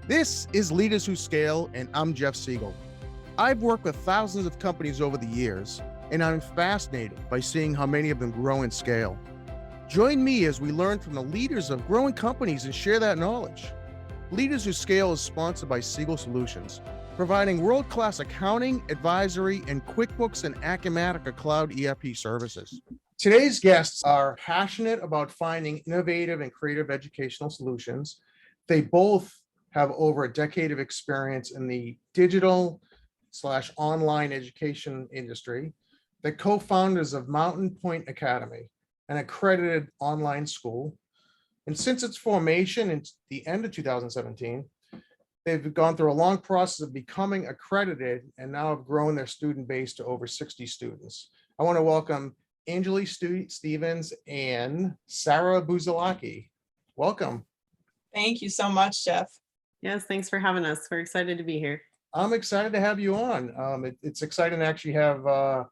This is Leaders Who Scale, and I'm Jeff Siegel. I've worked with thousands of companies over the years, and I'm fascinated by seeing how many of them grow and scale. Join me as we learn from the leaders of growing companies and share that knowledge. Leaders Who Scale is sponsored by Siegel Solutions, providing world-class accounting, advisory, and QuickBooks and Acumatica Cloud ERP services. Today's guests are passionate about finding innovative and creative educational solutions. They both have over a decade of experience in the digital/online education industry. The co-founders of Mountain Point Academy, an accredited online school. And since its formation in the end of 2017, they've gone through a long process of becoming accredited and now have grown their student base to over 60 students. I want to welcome Anjilee Stevens and Sara Busalacchi. Welcome. Thank you so much, Jeff. Yes, thanks for having us. We're excited to be here. I'm excited to have you on. It's exciting to actually have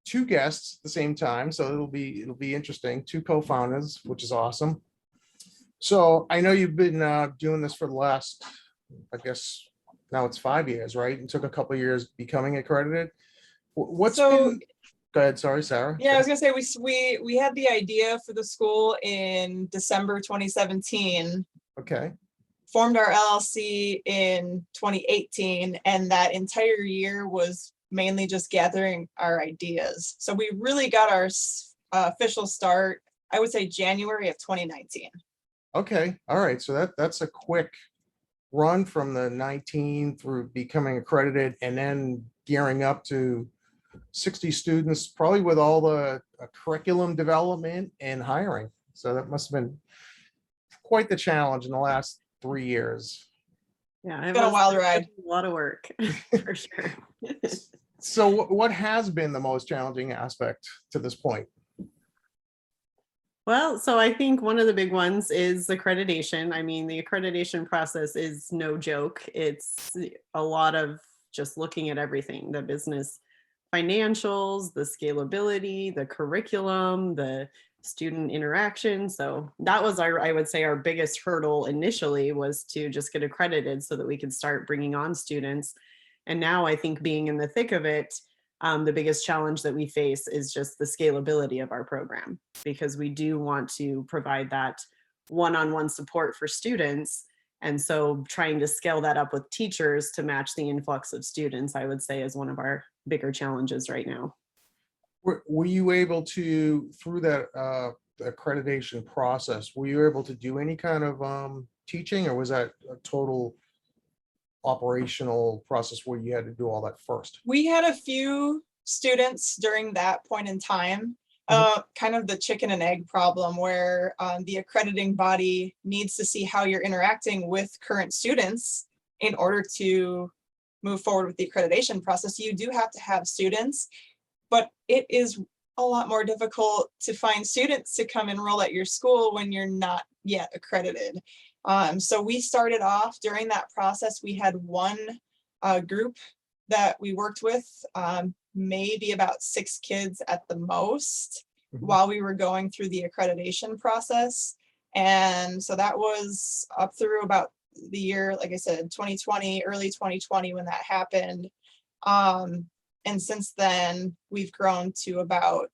two guests at the same time, so it'll be interesting. Two co-founders, which is awesome. So I know you've been doing this for the last, I guess now it's 5 years, right? It took a couple of years becoming accredited. Go ahead. Sorry, Sara. Yeah, I was gonna say we had the idea for the school in December 2017. Okay. Formed our LLC in 2018, and that entire year was mainly just gathering our ideas. So we really got our official start, I would say January of 2019. Okay. All right. So that's a quick run from the 19 through becoming accredited and then gearing up to 60 students, probably with all the curriculum development and hiring. So that must have been quite the challenge in the last 3 years. Yeah, it's been a wild ride. A lot of work for sure. So what has been the most challenging aspect to this point? Well, so I think one of the big ones is accreditation. I mean, the accreditation process is no joke. It's a lot of just looking at everything, the business financials, the scalability, the curriculum, the student interaction. So that was I would say our biggest hurdle initially, was to just get accredited so that we could start bringing on students. And now I think being in the thick of it, the biggest challenge that we face is just the scalability of our program, because we do want to provide that one-on-one support for students. And so trying to scale that up with teachers to match the influx of students, I would say, is one of our bigger challenges right now. Were you able to, through that accreditation process, were you able to do any kind of teaching, or was that a total operational process where you had to do all that first? We had a few students during that point in time, kind of the chicken and egg problem, where the accrediting body needs to see how you're interacting with current students in order to move forward with the accreditation process. You do have to have students, but it is a lot more difficult to find students to come enroll at your school when you're not yet accredited. So we started off during that process. We had one group that we worked with, maybe about 6 kids at the most, while we were going through the accreditation process. And so that was up through about the year, like I said, 2020, early 2020 when that happened. And since then, we've grown to about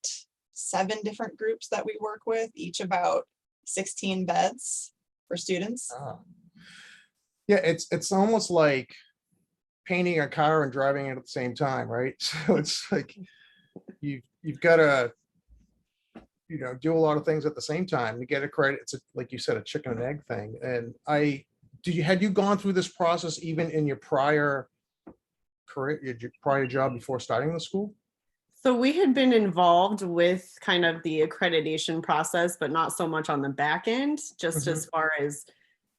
7 different groups that we work with, each about 16 beds for students. Yeah, it's almost like painting a car and driving it at the same time, right? So it's like you've got to do a lot of things at the same time to get accredited. It's like you said, a chicken and egg thing. And had you gone through this process even in your prior career, your prior job before starting the school? So we had been involved with kind of the accreditation process, but not so much on the back end, just as far as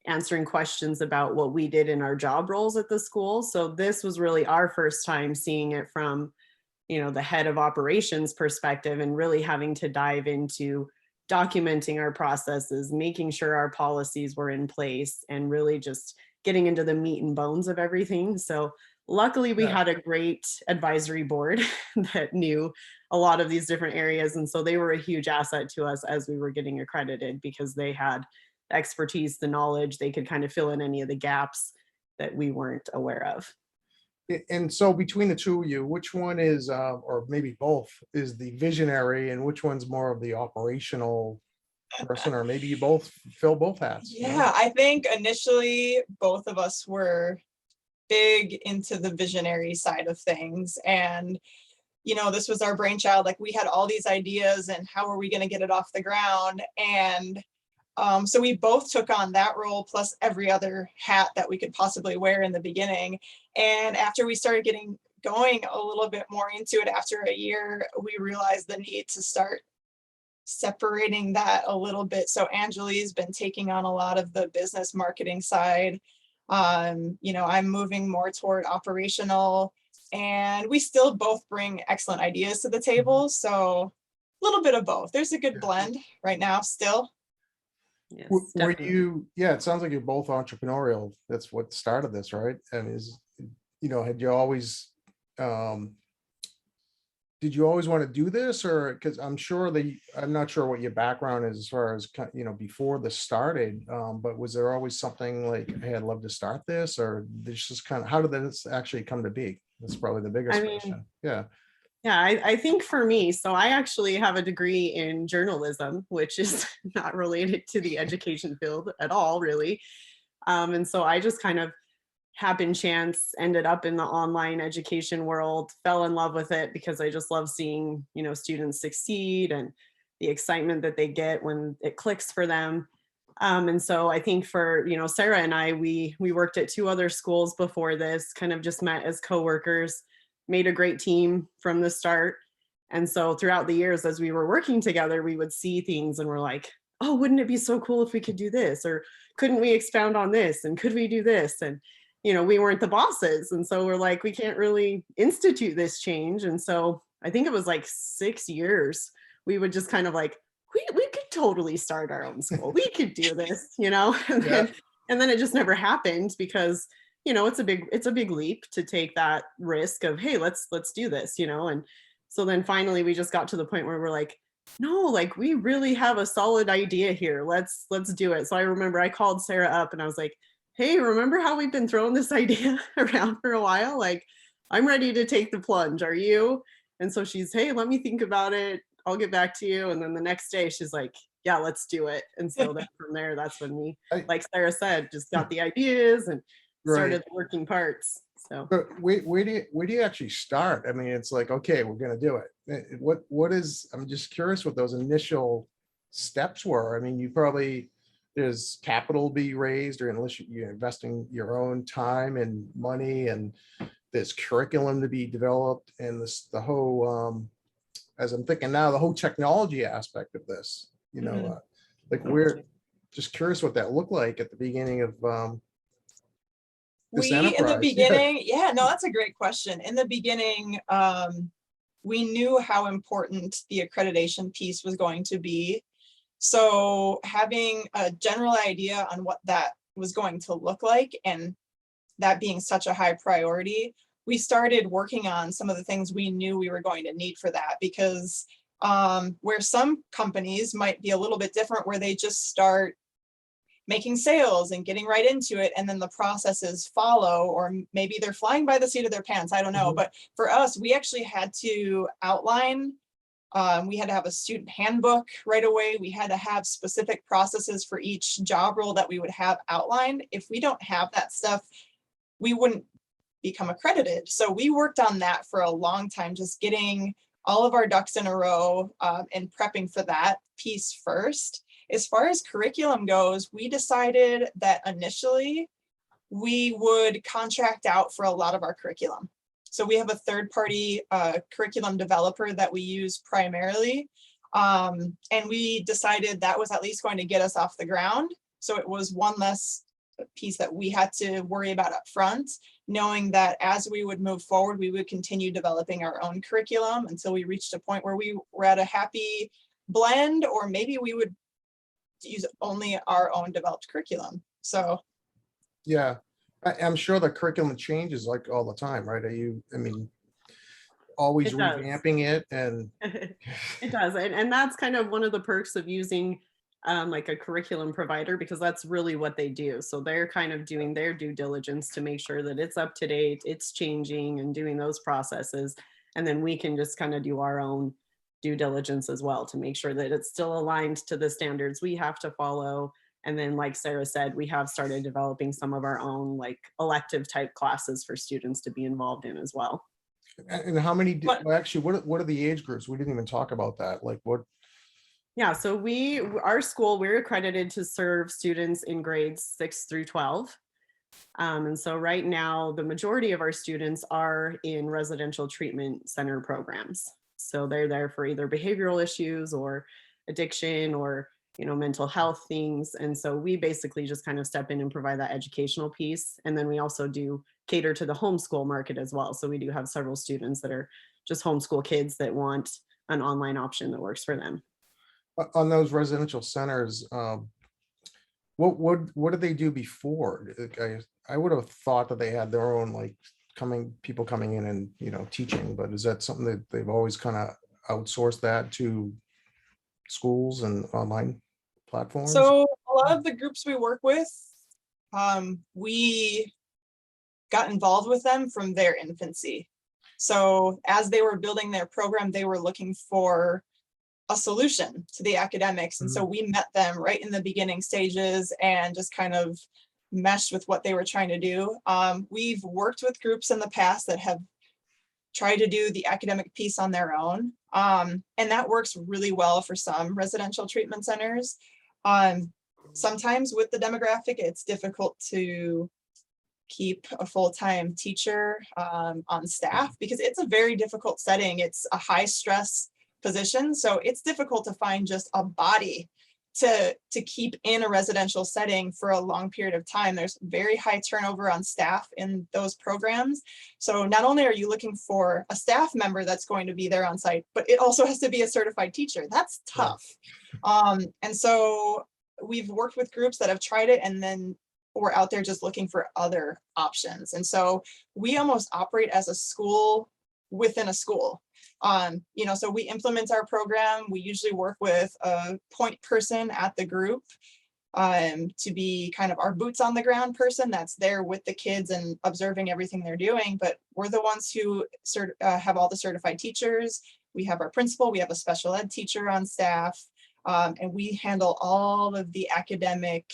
answering questions about what we did in our job roles at the school. So this was really our first time seeing it from, the head of operations perspective, and really having to dive into documenting our processes, making sure our policies were in place, and really just getting into the meat and bones of everything. So luckily we had a great advisory board that knew a lot of these different areas. And so they were a huge asset to us as we were getting accredited, because they had the expertise, the knowledge, they could kind of fill in any of the gaps that we weren't aware of. And so between the two of you, which one is, or maybe both, is the visionary, and which one's more of the operational person, or maybe you both fill both hats? Yeah, I think initially both of us were big into the visionary side of things. And, this was our brainchild. Like, we had all these ideas and how are we going to get it off the ground? And so we both took on that role plus every other hat that we could possibly wear in the beginning. And after we started getting going a little bit more into it after a year, we realized the need to start separating that a little bit. So Anjilee's been taking on a lot of the business marketing side. I'm moving more toward operational, and we still both bring excellent ideas to the table. So a little bit of both. There's a good blend right now still. Yes, Were definitely. you, yeah, it sounds like you're both entrepreneurial. That's what started this, right? And had you always, did you always want to do this, or because I'm not sure what your background is as far as, before this started, but was there always something like, hey, I'd love to start this, or this just kind of, how did this actually come to be? That's probably the biggest question. Yeah. Yeah, I think for me, so I actually have a degree in journalism, which is not related to the education field at all, really. And so I just kind of happen chance ended up in the online education world, fell in love with it because I just love seeing, students succeed and the excitement that they get when it clicks for them. And so I think for, Sarah and I, we worked at 2 other schools before this, kind of just met as coworkers, made a great team from the start. And so throughout the years, as we were working together, we would see things and we're like, oh, wouldn't it be so cool if we could do this? Or couldn't we expound on this? And could we do this? And, we weren't the bosses. And so we're like, we can't really institute this change. And so I think it was like 6 years, we would just kind of like, we could totally start our own school. We could do this, and then it just never happened because it's a big leap to take that risk of, hey, let's do this, and so then finally we just got to the point where we're like, no, like we really have a solid idea here, let's do it. So I remember I called Sarah up and I was like, hey, remember how we've been throwing this idea around for a while? Like, I'm ready to take the plunge, are you? And so she's, hey, let me think about it, I'll get back to you. And then the next day she's like, yeah, let's do it. And so then from there, that's when we, like Sarah said, just got the ideas and started the working parts. So but where do you actually start? I mean, it's like, okay, we're gonna do it. What is, I'm just curious what those initial steps were. I mean, you probably, there's capital be raised, or unless you're investing your own time and money, and there's curriculum to be developed, and the whole, as I'm thinking now, the whole technology aspect of this, like we're just curious what that looked like at the beginning of this enterprise. In the beginning, no, that's a great question. In the beginning, we knew how important the accreditation piece was going to be. So having a general idea on what that was going to look like, and that being such a high priority, we started working on some of the things we knew we were going to need for that, because where some companies might be a little bit different, where they just start making sales and getting right into it, and then the processes follow, or maybe they're flying by the seat of their pants, I don't know. But for us, we actually had to outline, we had to have a student handbook right away. We had to have specific processes for each job role that we would have outlined. If we don't have that stuff, we wouldn't become accredited. So we worked on that for a long time, just getting all of our ducks in a row, and prepping for that piece first. As far as curriculum goes, we decided that initially we would contract out for a lot of our curriculum. So we have a third-party curriculum developer that we use primarily. And we decided that was at least going to get us off the ground. So it was one less piece that we had to worry about up front, knowing that as we would move forward, we would continue developing our own curriculum until we reached a point where we were at a happy blend, or maybe we would use only our own developed curriculum. So yeah, I'm sure the curriculum changes like all the time, right? I mean, always revamping it? And it does. And that's kind of one of the perks of using like a curriculum provider, because that's really what they do. So they're kind of doing their due diligence to make sure that it's up to date, it's changing, and doing those processes. And then we can just kind of do our own due diligence as well to make sure that it's still aligned to the standards we have to follow. And then, like Sarah said, we have started developing some of our own like elective type classes for students to be involved in as well. And how many, But- well, actually, what are the age groups? We didn't even talk about that. Like what, Yeah, so our school, we're accredited to serve students in grades 6 through 12. And so right now, the majority of our students are in residential treatment center programs. So they're there for either behavioral issues or addiction or, mental health things. And so we basically just kind of step in and provide that educational piece. And then we also do cater to the homeschool market as well. So we do have several students that are just homeschool kids that want an online option that works for them. on those residential centers, what did they do before? I would have thought that they had their own like people coming in and teaching, but is that something that they've always kind of outsourced that to schools and online platforms? So a lot of the groups we work with, we got involved with them from their infancy. So as they were building their program, they were looking for a solution to the academics. And so we met them right in the beginning stages and just kind of meshed with what they were trying to do. We've worked with groups in the past that have tried to do the academic piece on their own. And that works really well for some residential treatment centers. Sometimes with the demographic, it's difficult to keep a full-time teacher on staff because it's a very difficult setting. It's a high stress position. So it's difficult to find just a body to keep in a residential setting for a long period of time. There's very high turnover on staff in those programs. So not only are you looking for a staff member that's going to be there on site, but it also has to be a certified teacher. That's tough. And so we've worked with groups that have tried it and then we're out there just looking for other options. And so we almost operate as a school within a school. So we implement our program. We usually work with a point person at the group to be kind of our boots on the ground person that's there with the kids and observing everything they're doing. But we're the ones who have all the certified teachers. We have our principal, we have a special ed teacher on staff, and we handle all of the academic,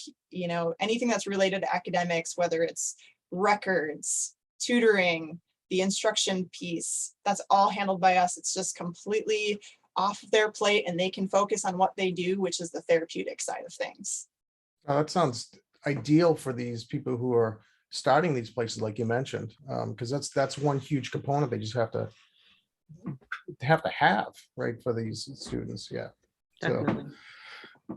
anything that's related to academics, whether it's records, tutoring, the instruction piece, that's all handled by us. It's just completely off their plate and they can focus on what they do, which is the therapeutic side of things. That sounds ideal for these people who are starting these places, like you mentioned, because that's one huge component they just have to have, right, for these students. Yeah. Definitely.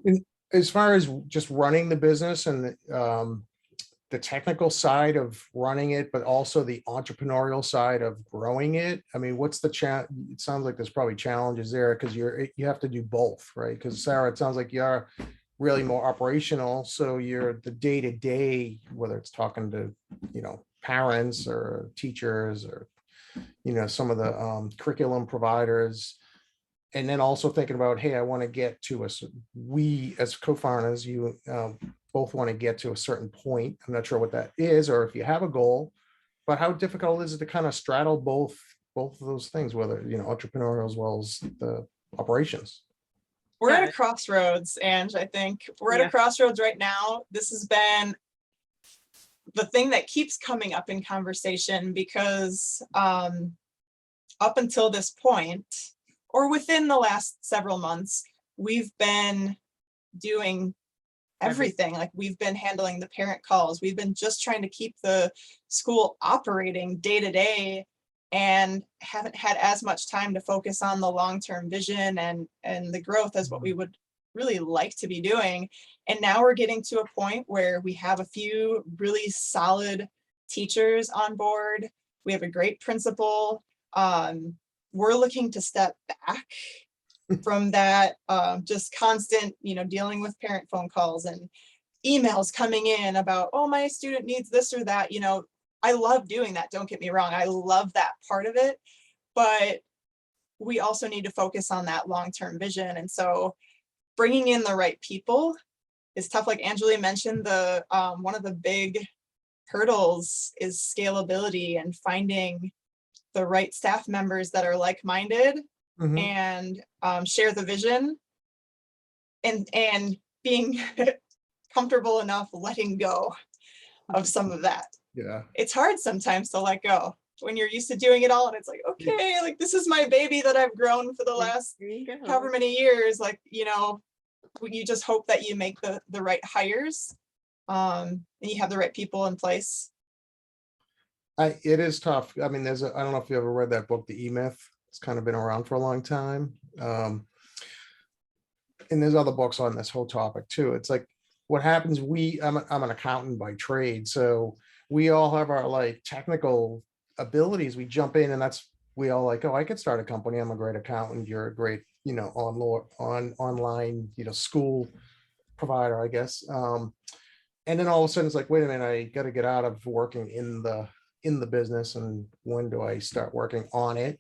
So, as far as just running the business and the technical side of running it, but also the entrepreneurial side of growing it. I mean, what's the challenge? It sounds like there's probably challenges there because you have to do both, right? Because Sarah, it sounds like you're really more operational. So you're the day-to-day, whether it's talking to, parents or teachers or, some of the curriculum providers. And then also thinking about, hey, I want to get to we as co-founders, you both want to get to a certain point. I'm not sure what that is, or if you have a goal, but how difficult is it to kind of straddle both of those things, whether, entrepreneurial as well as the operations? We're at a crossroads, Ange, I think. We're at a crossroads right now. This has been the thing that keeps coming up in conversation because up until this point, or within the last several months, we've been doing everything. Like we've been handling the parent calls. We've been just trying to keep the school operating day to day and haven't had as much time to focus on the long-term vision and the growth as what we would really like to be doing. And now we're getting to a point where we have a few really solid teachers on board. We have a great principal. We're looking to step back from that just constant, dealing with parent phone calls and emails coming in about, oh, my student needs this or that. I love doing that. Don't get me wrong. I love that part of it. But we also need to focus on that long-term vision. And so bringing in the right people is tough. Like Anjilee mentioned, the one of the big hurdles is scalability and finding the right staff members that are like-minded and share the vision, and being comfortable enough letting go of some of that. Yeah. It's hard sometimes to let go when you're used to doing it all, and it's like, okay, like this is my baby that I've grown for the last however many years. Like, you know, you just hope that you make the right hires, and you have the right people in place. It is tough. I mean, I don't know if you ever read that book, The E-Myth. It's kind of been around for a long time. And there's other books on this whole topic too. It's like what happens, I'm an accountant by trade. So we all have our like technical abilities. We jump in and we all like, oh, I could start a company. I'm a great accountant. You're a great, you know, online, you know, school provider, I guess. And then all of a sudden it's like, wait a minute, I got to get out of working in the business, and when do I start working on it?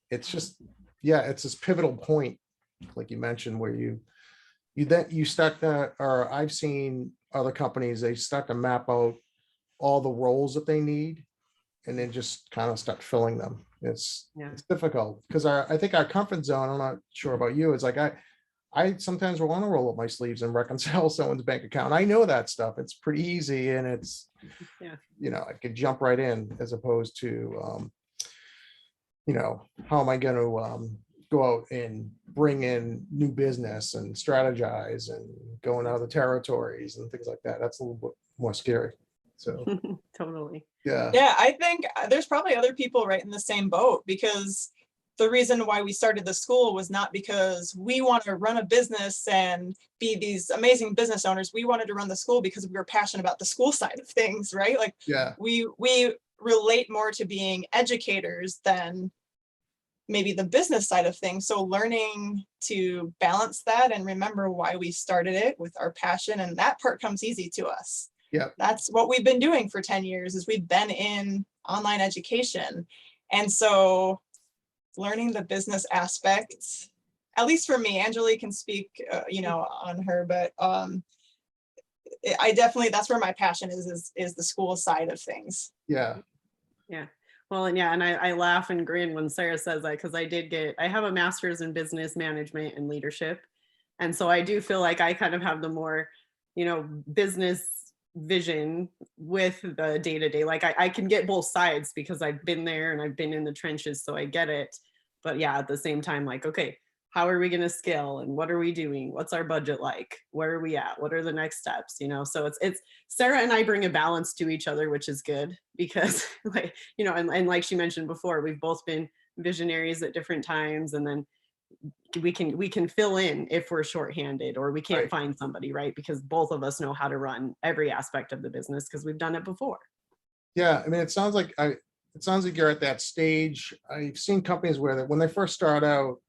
It's just, yeah, it's this pivotal point, like you mentioned, where you start to, or I've seen other companies, they start to map out all the roles that they need and then just kind of start filling them. It's difficult because I think our comfort zone, I'm not sure about you, it's like I sometimes want to roll up my sleeves and reconcile someone's bank account. I know that stuff. It's pretty easy, and it's, you know, I could jump right in, as opposed to, you know, how am I going to go out and bring in new business and strategize and go into other territories and things like that. That's a little bit more scary. So Totally. Yeah, I think there's probably other people right in the same boat, because the reason why we started the school was not because we want to run a business and be these amazing business owners. We wanted to run the school because we were passionate about the school side of things, right? Like, we relate more to being educators than maybe the business side of things. So learning to balance that and remember why we started it with our passion, and that part comes easy to us. Yeah, that's what we've been doing for 10 years is we've been in online education. And so learning the business aspects, at least for me, Anjilee can speak, you know, on her, but I definitely, that's where my passion is the school side of things. Yeah. Well, and I laugh and grin when Sarah says that, because I have a master's in business management and leadership. And so I do feel like I kind of have the more, you know, business vision with the day-to-day. Like I can get both sides because I've been there and I've been in the trenches, so I get it. But yeah, at the same time, like, okay, how are we going to scale, and what are we doing? What's our budget like? Where are we at? What are the next steps? You know, so it's Sarah and I bring a balance to each other, which is good, because like, you know, and like she mentioned before, we've both been visionaries at different times, and then we can fill in if we're shorthanded or we can't find somebody, right? Because both of us know how to run every aspect of the business because we've done it before. Yeah, I mean, it sounds like you're at that stage. I've seen companies where when they first start out,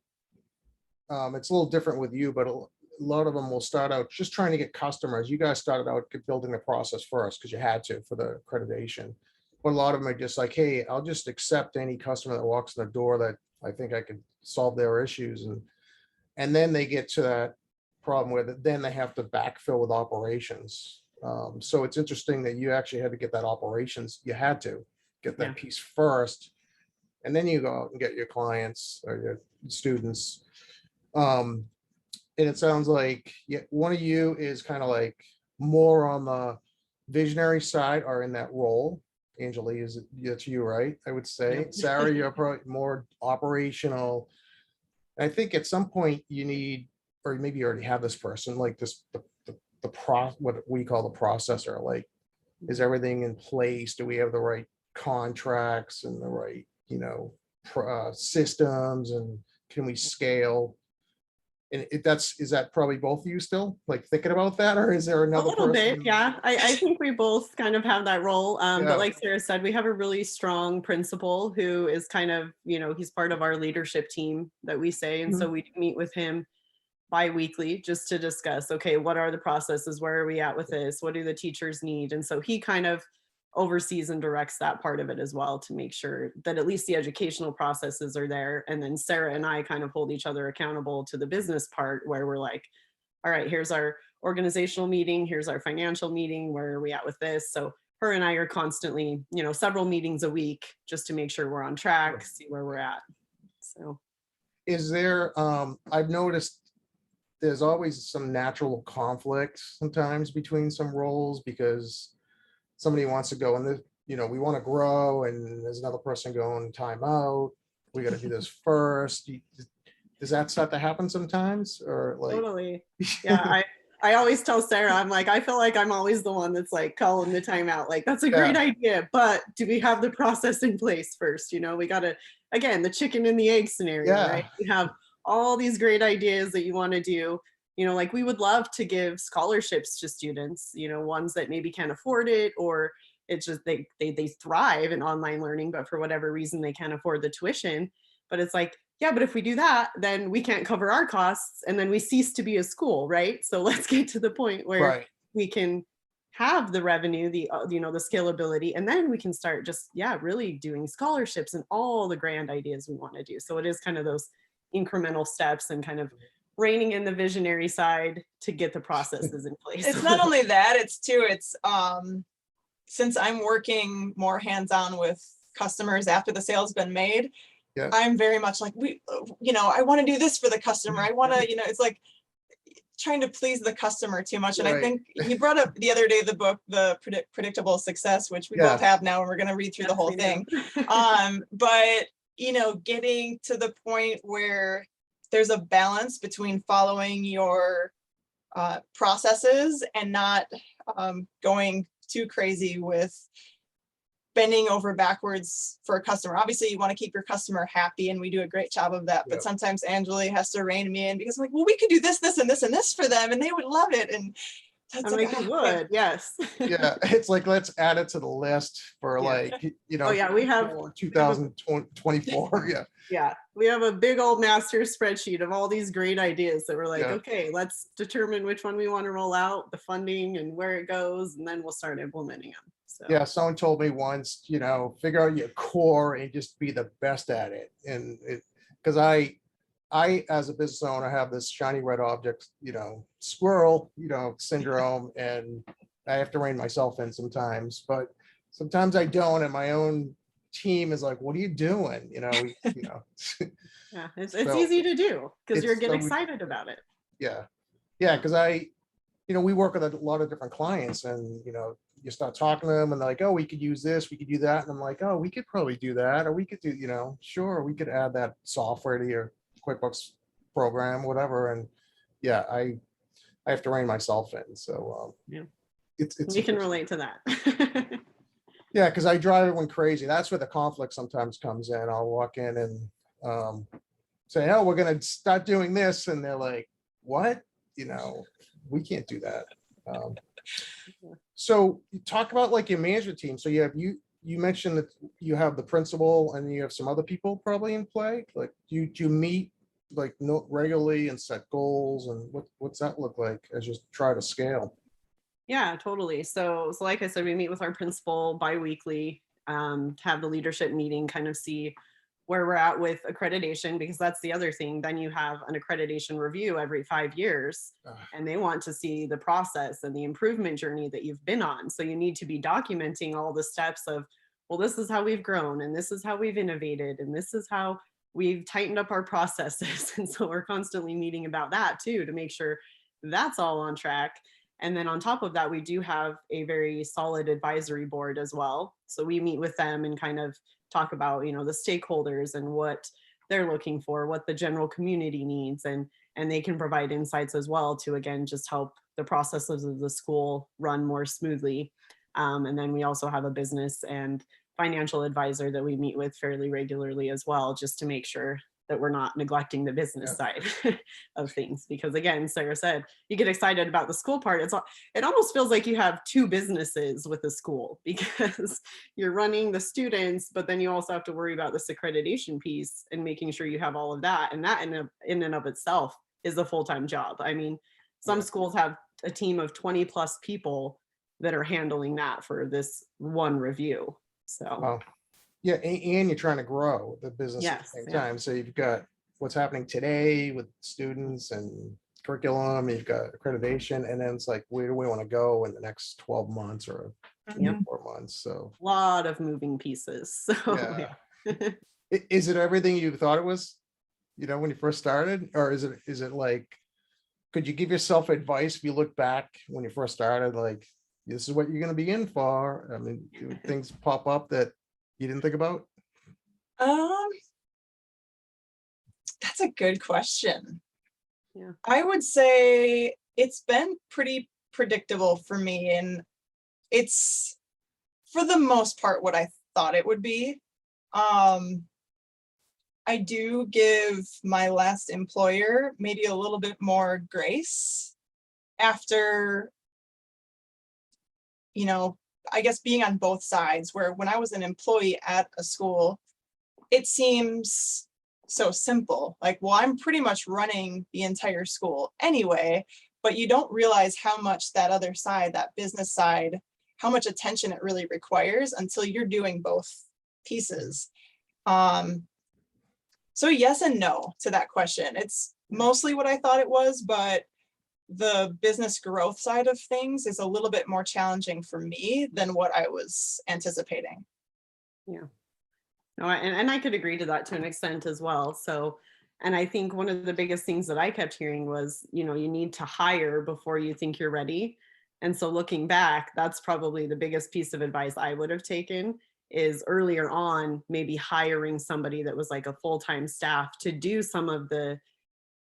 it's a little different with you, but a lot of them will start out just trying to get customers. You guys started out building the process first because you had to for the accreditation. But a lot of them are just like, hey, I'll just accept any customer that walks in the door that I think I could solve their issues. And then they get to that problem where then they have to backfill with operations. So it's interesting that you actually had to get that operations. You had to get that piece first, and then you go out and get your clients or your students. And it sounds like one of you is kind of like more on the visionary side or in that role. Anjilee, that's you, right? I would say. Yep. Sarah, you're probably more operational. I think at some point you need, or maybe you already have this person, like this, what we call the processor. Like, is everything in place? Do we have the right contracts and the right, you know, systems, and can we scale? And is that probably both of you still like thinking about that, or is there another a little person? bit, yeah. I think we both kind of have that role. But like Sarah said, we have a really strong principal who is kind of, you know, he's part of our leadership team that we say. And so we meet with him bi-weekly just to discuss, okay, what are the processes? Where are we at with this? What do the teachers need? And so he kind of oversees and directs that part of it as well, to make sure that at least the educational processes are there. And then Sarah and I kind of hold each other accountable to the business part, where we're like, all right, here's our organizational meeting, here's our financial meeting, where are we at with this? So her and I are constantly, several meetings a week just to make sure we're on track, see where we're at. So Is there, I've noticed there's always some natural conflict sometimes between some roles, because somebody wants to go and we want to grow, and there's another person going time out. We got to do this first. Does that start to happen sometimes, or like? Totally. Yeah, I always tell Sarah, I'm like, I feel like I'm always the one that's like calling the timeout. Like, that's a great idea, but do we have the process in place first? We got to, again, the chicken and the egg scenario, right? We have all these great ideas that you want to do. Like, we would love to give scholarships to students, ones that maybe can't afford it, or it's just they thrive in online learning, but for whatever reason they can't afford the tuition. But it's like, yeah, but if we do that, then we can't cover our costs, and then we cease to be a school, right? So let's get to the point where we can have the revenue, the scalability, and then we can start just, really doing scholarships and all the grand ideas we want to do. So it is kind of those incremental steps and kind of reining in the visionary side to get the processes in place. It's not only that, it's since I'm working more hands-on with customers after the sale's been made, I'm very much like, I want to do this for the customer. I want to, it's like trying to please the customer too much. And I think you brought up the other day the book, The Predictable Success, which we both have now, and we're going to read through the whole thing. But, getting to the point where there's a balance between following your processes and not going too crazy with bending over backwards for a customer. Obviously, you want to keep your customer happy, and we do a great job of that. But sometimes Anjilee has to rein me in, because I'm like, well, we could do this, this, and this, and this for them, and they would love it. And that's like, you would, yes. It's like, let's add it to the list for we have 2024. We have a big old master spreadsheet of all these great ideas that we're like, okay, let's determine which one we want to roll out, the funding and where it goes, and then we'll start implementing them. So. Someone told me once, figure out your core and just be the best at it. And because I, as a business owner, have this shiny red object, squirrel, syndrome, and I have to rein myself in sometimes, but sometimes I don't. And my own team is like, what are you doing? It's easy to do because you're getting excited about it. Because we work with a lot of different clients, and, you start talking to them and they're like, oh, we could use this, we could do that. And I'm like, oh, we could probably do that. Or we could do, sure, we could add that software to your QuickBooks program, whatever. And I have to rein myself in. So you can relate to that. Because I drive everyone crazy. That's where the conflict sometimes comes in. I'll walk in and say, oh, we're going to start doing this. And they're like, what? We can't do that. So you talk about like your management team. So you mentioned that you have the principal and you have some other people probably in play. Like, do you meet like regularly and set goals, and what's that look like as you try to scale? Yeah, totally. So like I said, we meet with our principal bi-weekly, have the leadership meeting, kind of see where we're at with accreditation, because that's the other thing. Then you have an accreditation review every 5 years, and they want to see the process and the improvement journey that you've been on. So you need to be documenting all the steps of, well, this is how we've grown, and this is how we've innovated, and this is how we've tightened up our processes. And so we're constantly meeting about that too, to make sure that's all on track. And then on top of that, we do have a very solid advisory board as well. So we meet with them and kind of talk about, the stakeholders and what they're looking for, what the general community needs, and they can provide insights as well to, again, just help the processes of the school run more smoothly. And then we also have a business and financial advisor that we meet with fairly regularly as well, just to make sure that we're not neglecting the business side of things. Because again, Sarah said, you get excited about the school part. It almost feels like you have two businesses with the school, because you're running the students, but then you also have to worry about this accreditation piece and making sure you have all of that. And that in and of itself is a full-time job. I mean, some schools have a team of 20 plus people that are handling that for this one review. So. Wow. Yeah, and you're trying to grow the business at the same time. So you've got what's happening today with students and curriculum, you've got accreditation, and then it's like, where do we want to go in the next 12 months or Mhm. 4 months? So A lot of moving pieces. So yeah. yeah. Is it everything you thought it was, when you first started? Or is it like, could you give yourself advice if you look back when you first started, like, this is what you're going to be in for? I mean, do things pop up that you didn't think about? Um, that's a good question. Yeah. I would say it's been pretty predictable for me, and it's for the most part what I thought it would be. Um, I do give my last employer maybe a little bit more grace after, you know, I guess being on both sides, where when I was an employee at a school, it seems so simple. Like, well, I'm pretty much running the entire school anyway, but you don't realize how much that other side, that business side, how much attention it really requires until you're doing both pieces. So yes and no to that question. It's mostly what I thought it was, but the business growth side of things is a little bit more challenging for me than what I was anticipating. Yeah. No, and I could agree to that to an extent as well. So, and I think one of the biggest things that I kept hearing was, you need to hire before you think you're ready. And so looking back, that's probably the biggest piece of advice I would have taken is earlier on, maybe hiring somebody that was like a full-time staff to do some of the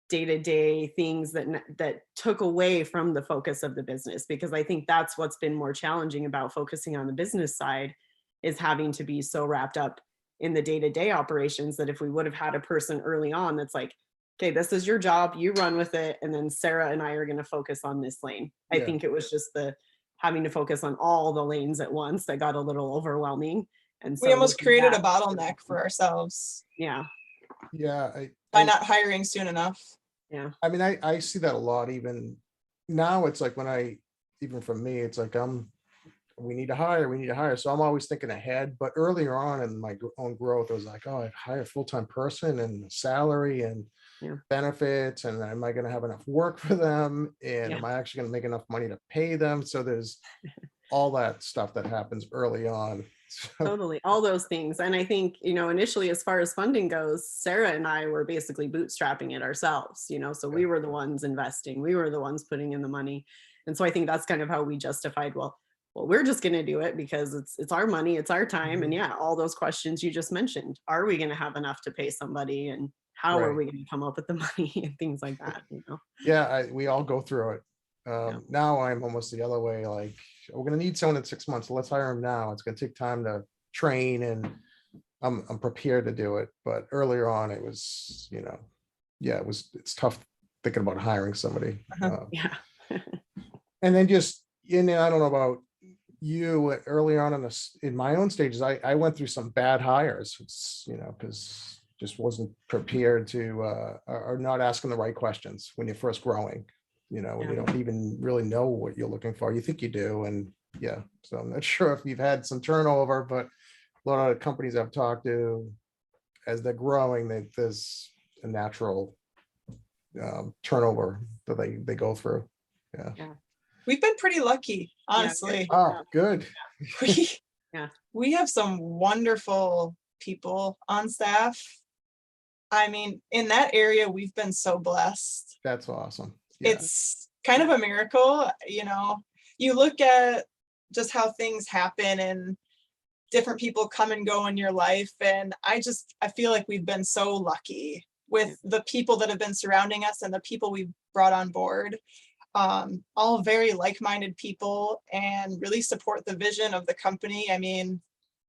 day-to-day things that took away from the focus of the business, because I think that's what's been more challenging about focusing on the business side is having to be so wrapped up in the day-to-day operations that if we would have had a person early on that's like, okay, this is your job, you run with it, and then Sarah and I are going to focus on this lane. I Yeah. think it was just the having to focus on all the lanes at once that got a little overwhelming. And We so almost looking created a back, bottleneck for ourselves yeah, Yeah. by not hiring soon enough. yeah, I mean, I see that a lot. Even now, it's like even for me, it's like we need to hire. So I'm always thinking ahead. But earlier on in my own growth, I was like, oh, I hire a full-time person and salary and yeah, benefits, and am I going to have enough work for them? And yeah. am I actually going to make enough money to pay them? So there's all that stuff that happens early on. So Totally. All those things. And I think, initially, as far as funding goes, Sarah and I were basically bootstrapping it ourselves, so we were the ones investing, we were the ones putting in the money. And so I think that's kind of how we justified, well, we're just going to do it because it's our money, it's our time. And yeah, all those questions you just mentioned, are we going to have enough to pay somebody? And how are right. we going to come up with the money and things like that, Yeah, we all go through it. Yeah. Now I'm almost the other way. Like, we're going to need someone in 6 months. So let's hire them now. It's going to take time to train, and I'm prepared to do it. But earlier on, it was, yeah, it's tough thinking about hiring somebody. Yeah. And then I don't know about you, early on in my own stages, I went through some bad hires. It's, because just wasn't prepared to, or not asking the right questions when you're first growing, when you don't even really know what you're looking for. You think you do. And yeah, so I'm not sure if you've had some turnover, but a lot of companies I've talked to, as they're growing, there's a natural turnover that they go through. Yeah. We've been pretty lucky, honestly. Oh, good. We, Yeah. we have some wonderful people on staff. I mean, in that area, we've been so blessed. That's awesome. Yeah. It's kind of a miracle, you look at just how things happen and different people come and go in your life. And I feel like we've been so lucky with the people that have been surrounding us and the people we've brought on board. All very like-minded people and really support the vision of the company. I mean,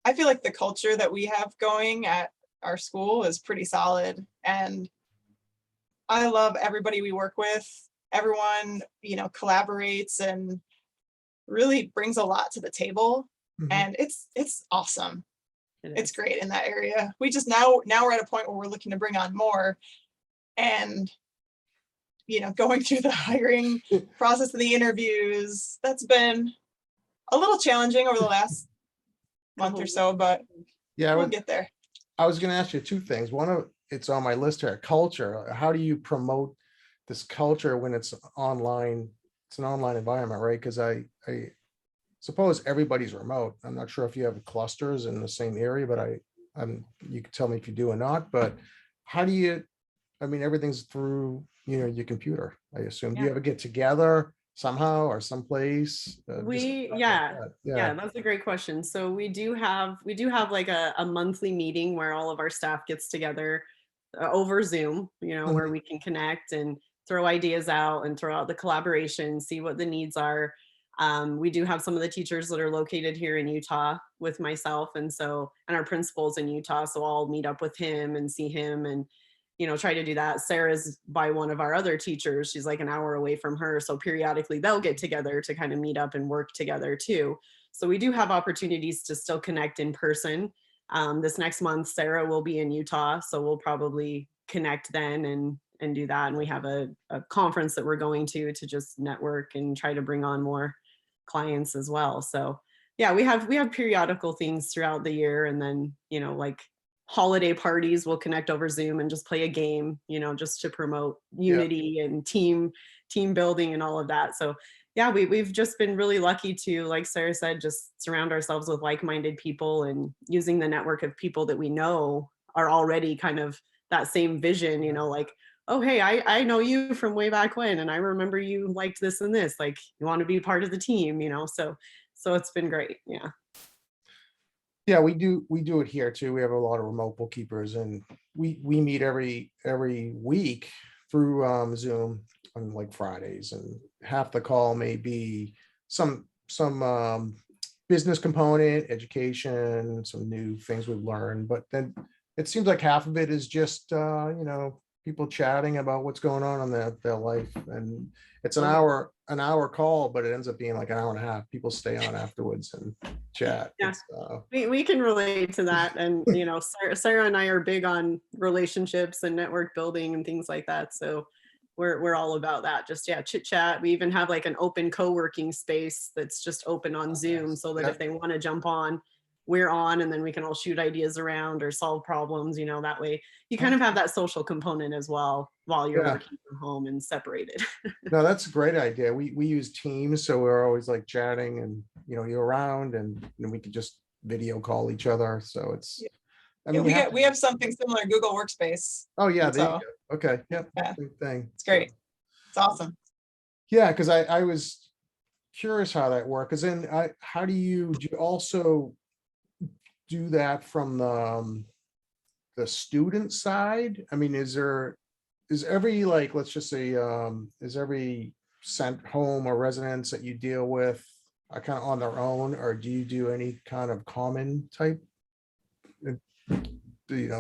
I feel like the culture that we have going at our school is pretty solid, and I love everybody we work with. Everyone, collaborates and really brings a lot to the table. Mhm. And it's awesome. It's is. great in that area. We just now we're at a point where we're looking to bring on more, and going through the hiring process and the interviews, that's been a little challenging over the last month or so, but Yeah, we'll get there. I was going to ask you two things. One of it's on my list here, culture. How do you promote this culture when it's online. It's an online environment, right? Because I suppose everybody's remote. I'm not sure if you have clusters in the same area, but you can tell me if you do or not. But how do you? I mean, everything's through your computer, I assume. Do you Yeah. ever get together somehow or someplace? Yeah, that's a great question. So we do have like a monthly meeting where all of our staff gets together over Zoom, where we can connect and throw ideas out and throw out the collaboration, see what the needs are. We do have some of the teachers that are located here in Utah with myself, and our principal's in Utah, so I'll meet up with him and see him and try to do that. Sarah's by one of our other teachers. She's like an hour away from her. So periodically they'll get together to kind of meet up and work together too. So we do have opportunities to still connect in person. This next month, Sarah will be in Utah. So we'll probably connect then and do that. And we have a conference that we're going to just network and try to bring on more clients as well. So yeah, we have periodical things throughout the year. And then, like holiday parties, we'll connect over Zoom and just play a game, just to promote unity and team building and all of that. So yeah, we've just been really lucky to, like Sarah said, just surround ourselves with like-minded people and using the network of people that we know are already kind of that same vision, like, oh, hey, I know you from way back when, and I remember you liked this and this, like you want to be part of the team, so it's been great. Yeah, we do it here too. We have a lot of remote bookkeepers, and we meet every week through Zoom on like Fridays, and half the call may be some business component, education, some new things we've learned, but then it seems like half of it is just people chatting about what's going on in their life, and it's an hour call, but it ends up being like an hour and a half. People stay on afterwards and chat. Yeah, we can relate to that, and Sarah and I are big on relationships and network building and things like that. So we're all about that. Just chit chat. We even have like an open co-working space that's just open on Zoom, so that if they want to jump on, we're on, and then we can all shoot ideas around or solve problems. That way you kind of have that social component as well while you're working from home and separated. No, that's a great idea. We use Teams, so we're always like chatting, and you're around, and we can just video call each other. So it's we have something similar, Google Workspace. Oh yeah, there you go. Okay, yep, same thing. It's great. It's awesome. Yeah, because I was curious how that worked. Because then how do you also do that from the student side? I mean, is every, like, let's just say, is every sent home or residence that you deal with kind of on their own, or do you do any kind of common type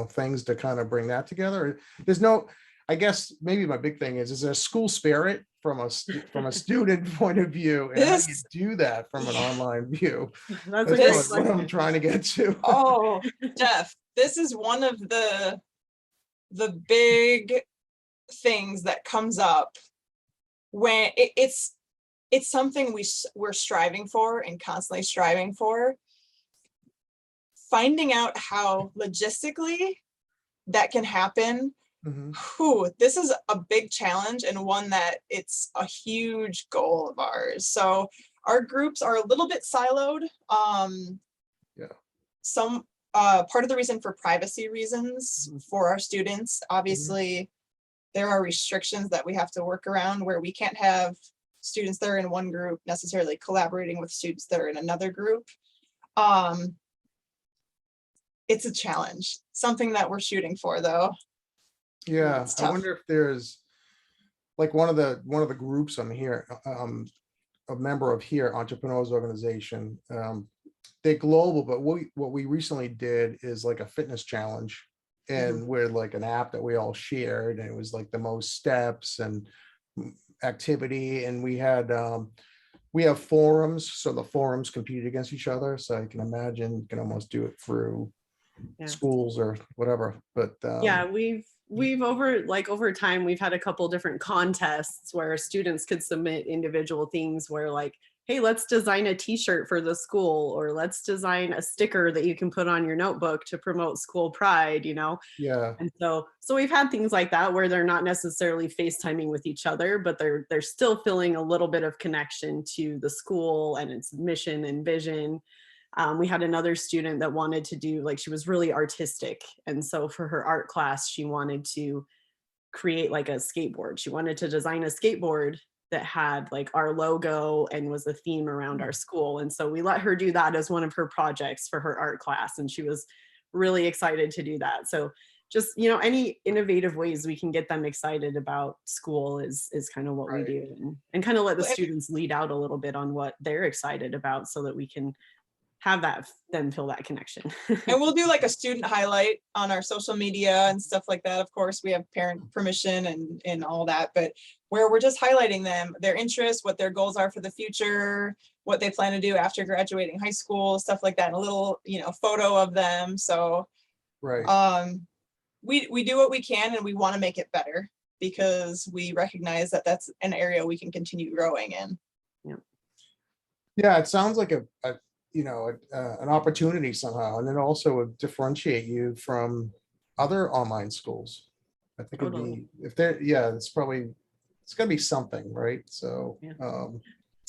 things to kind of bring that together? There's no, I guess maybe my big thing is there a school spirit from a student point of view, and how do you do that from an online view? That's what I'm trying to get to. Oh, Jeff, this is one of the big things that comes up when it's something we're striving for and constantly striving for. Finding out how logistically that can happen. This is a big challenge, and one that it's a huge goal of ours. So our groups are a little bit siloed. Some part of the reason for privacy reasons for our students, obviously there are restrictions that we have to work around, where we can't have students that are in one group necessarily collaborating with students that are in another group. It's a challenge, something that we're shooting for, though. Yeah, I wonder if there's like one of the groups I'm here, a member of here, Entrepreneurial organization. They're global, but what we recently did is like a fitness challenge, and we're like an app that we all shared, and it was like the most steps and activity, and we have forums, so the forums compete against each other. So I can imagine you can almost do it through schools or whatever. But we've over time we've had a couple different contests where students could submit individual things, where like hey, let's design a t-shirt for the school, or let's design a sticker that you can put on your notebook to promote school pride, Yeah. And so we've had things like that where they're not necessarily FaceTiming with each other, but they're still feeling a little bit of connection to the school and its mission and vision. We had another student that wanted to do, like, she was really artistic. And so for her art class, she wanted to create like a skateboard. She wanted to design a skateboard that had like our logo and was a theme around our school. And so we let her do that as one of her projects for her art class. And she was really excited to do that. So just, any innovative ways we can get them excited about school is kind of what we Right. do, and kind of let the Well, students lead out a little bit on what they're excited about so that we can have them feel that connection. And we'll do like a student highlight on our social media and stuff like that. Of course, we have parent permission and all that, but where we're just highlighting them, their interests, what their goals are for the future, what they plan to do after graduating high school, stuff like that, and a little, photo of them. So Right. we do what we can, and we want to make it better because we recognize that that's an area we can continue growing in. Yeah, it sounds like an opportunity somehow, and then also would differentiate you from other online schools. I think it'd Totally. be if they're it's gonna be something, right? So Yeah.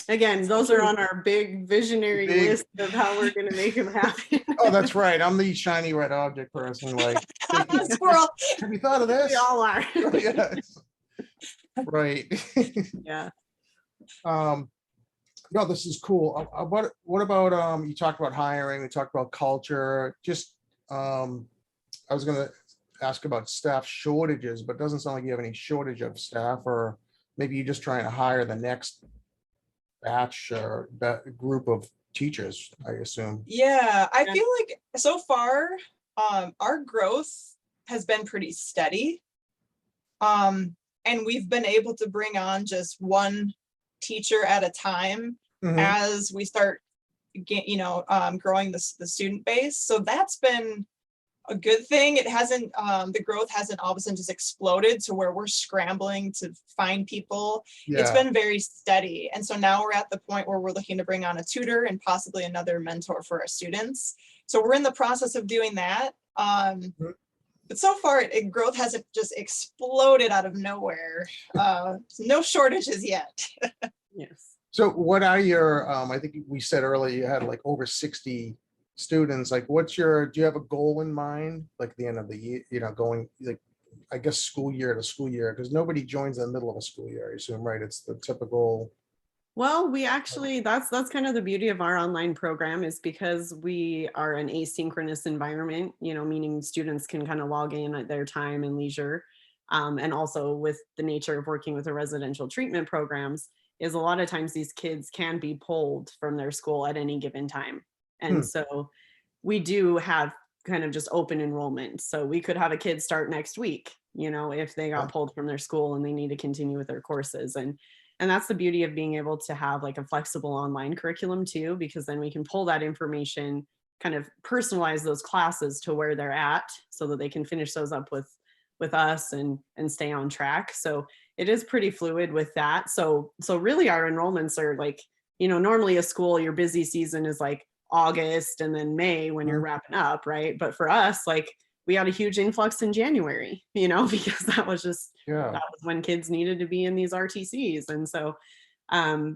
Again, those are on our big visionary list of how we're going to make them happen. Oh, that's right. I'm the shiny red object person. Like, Squirrel. have you thought of this? We all are. Yes. Right. Yeah. No, this is cool. What about you talked about hiring, we talked about culture. Just I was gonna ask about staff shortages, but it doesn't sound like you have any shortage of staff, or maybe you're just trying to hire the next batch or that group of teachers, I assume. Yeah, I Yeah. feel like so far, our growth has been pretty steady. And we've been able to bring on just one teacher at a time Mhm. as we start growing the student base. So that's been a good thing. It hasn't, the growth hasn't all of a sudden just exploded to where we're scrambling to find people. It's Yeah. been very steady. And so now we're at the point where we're looking to bring on a tutor and possibly another mentor for our students. So we're in the process of doing that. Mhm. But so far, growth hasn't just exploded out of nowhere. No shortages yet. Yes. So what are your, I think we said earlier, you had like over 60 students. Like, do you have a goal in mind? Like at the end of the year, going like, I guess school year to school year, because nobody joins in the middle of a school year, I assume, right? It's the typical. Well, we actually, that's kind of the beauty of our online program, is because we are an asynchronous environment, meaning students can kind of log in at their time and leisure. And also with the nature of working with the residential treatment programs, is a lot of times these kids can be pulled from their school at any given time. And Hmm. so we do have kind of just open enrollment. So we could have a kid start next week, if they got pulled from their school and they need to continue with their courses. And that's the beauty of being able to have like a flexible online curriculum too, because then we can pull that information, kind of personalize those classes to where they're at so that they can finish those up with us and stay on track. So it is pretty fluid with that. So really our enrollments are like, normally a school, your busy season is like August and then May when you're wrapping up, right? But for us, like, we had a huge influx in January, because that was when kids needed to be in these RTCs. And so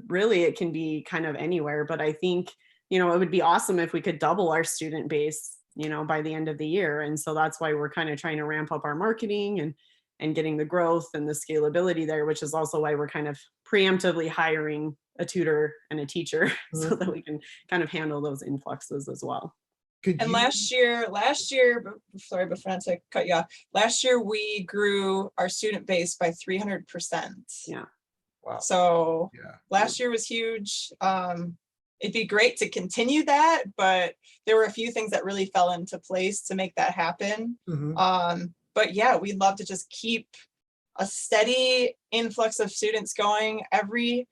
really it can be kind of anywhere, but I think, it would be awesome if we could double our student base, by the end of the year. And so that's why we're kind of trying to ramp up our marketing and getting the growth and the scalability there, which is also why we're kind of preemptively hiring a tutor and a teacher so that we can kind of handle those influxes as well. And last year, sorry, before I cut you off, last year we grew our student base by 300%. Yeah. Wow. So Yeah. last year was huge. It'd be great to continue that, but there were a few things that really fell into place to make that happen. But yeah, we'd love to just keep a steady influx of students going. Every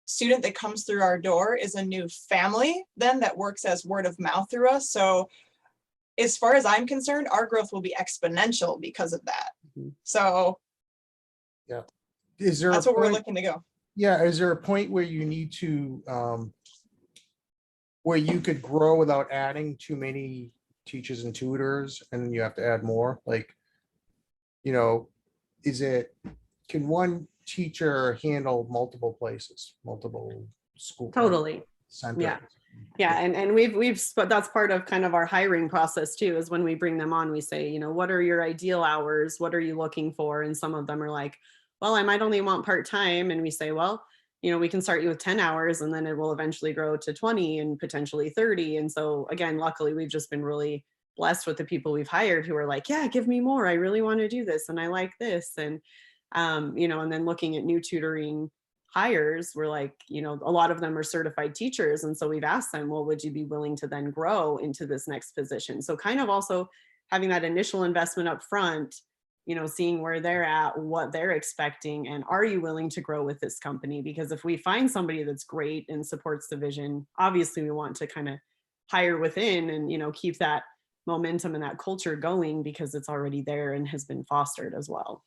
student that comes through our door is a new family then that works as word of mouth through us. So as far as I'm concerned, our growth will be exponential because of that. So yeah, that's where we're looking to go. Yeah, is there a point where you need to, where you could grow without adding too many teachers and tutors, and you have to add more? Like, you know, is it, can one teacher handle multiple places, multiple school Totally. centers? Yeah. Yeah. And but that's part of kind of our hiring process too, is when we bring them on, we say, you know, what are your ideal hours? What are you looking for? And some of them are like, well, I might only want part-time. And we say, well, you know, we can start you with 10 hours and then it will eventually grow to 20 and potentially 30. And so again, luckily we've just been really blessed with the people we've hired who are like, yeah, give me more. I really want to do this. And I like this. And, you know, and then looking at new tutoring hires, we're like, you know, a lot of them are certified teachers. And so we've asked them, well, would you be willing to then grow into this next position? So kind of also having that initial investment up front, you know, seeing where they're at, what they're expecting, and are you willing to grow with this company? Because if we find somebody that's great and supports the vision, obviously we want to kind of hire within and, you know, keep that momentum and that culture going because it's already there and has been fostered as well.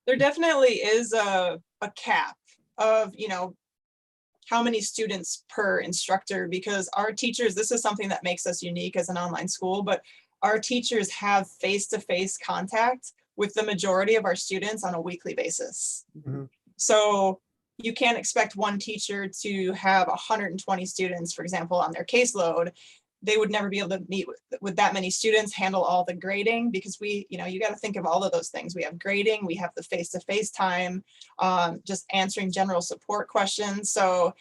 There definitely is a cap of, you know, how many students per instructor, because our teachers, this is something that makes us unique as an online school, but our teachers have face-to-face contact with the majority of our students on a weekly basis. Mhm. So you can't expect one teacher to have 120 students, for example, on their caseload. They would never be able to meet with that many students, handle all the grading, because we, you know, you got to think of all of those things. We have grading, we have the face-to-face time, just answering general support questions. So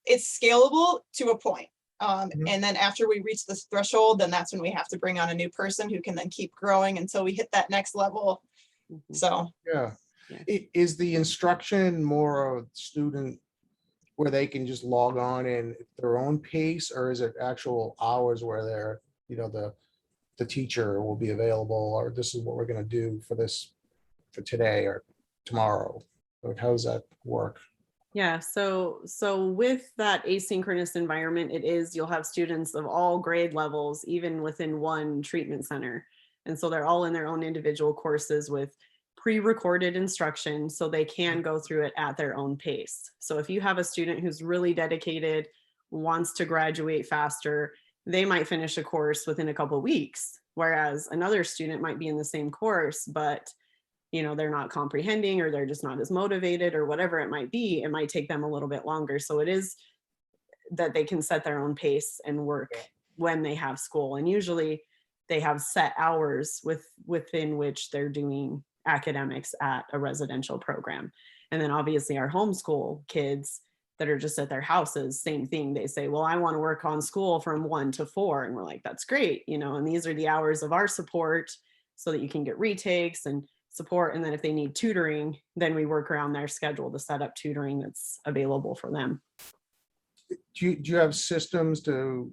it's scalable to a point. Mhm. And then after we reach this threshold, then that's when we have to bring on a new person who can then keep growing until we hit that next level. Mhm. So Yeah. Yeah. Is the instruction more of student where they can just log on in at their own pace, or is it actual hours where they're, you know, the teacher will be available, or this is what we're gonna do for this, for today or tomorrow? Like, how does that work? Yeah, so with that asynchronous environment, it is you'll have students of all grade levels, even within one treatment center. And so they're all in their own individual courses with pre-recorded instruction so they can go through it at their own pace. So if you have a student who's really dedicated, wants to graduate faster, they might finish a course within a couple of weeks, whereas another student might be in the same course, but you know they're not comprehending or they're just not as motivated or whatever it might be. It might take them a little bit longer, so it is that they can set their own pace and work when they have school, and usually they have set hours within which they're doing academics at a residential program. And then obviously our homeschool kids that are just at their houses, same thing. They say, well, I want to work on school from 1 to 4, and we're like, that's great, you know, and these are the hours of our support so that you can get retakes and support. And then if they need tutoring, then we work around their schedule to set up tutoring that's available for them. Do you have systems to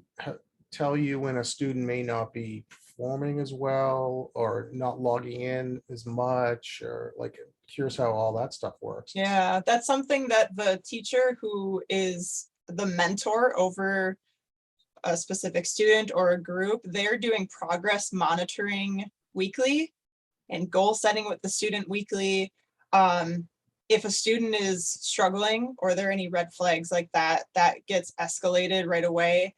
tell you when a student may not be performing as well or not logging in as much, or like, curious how all that stuff works? yeah, that's something that the teacher who is the mentor over a specific student or a group, they're doing progress monitoring weekly and goal setting with the student weekly. If a student is struggling or there are any red flags like that, that gets escalated right away.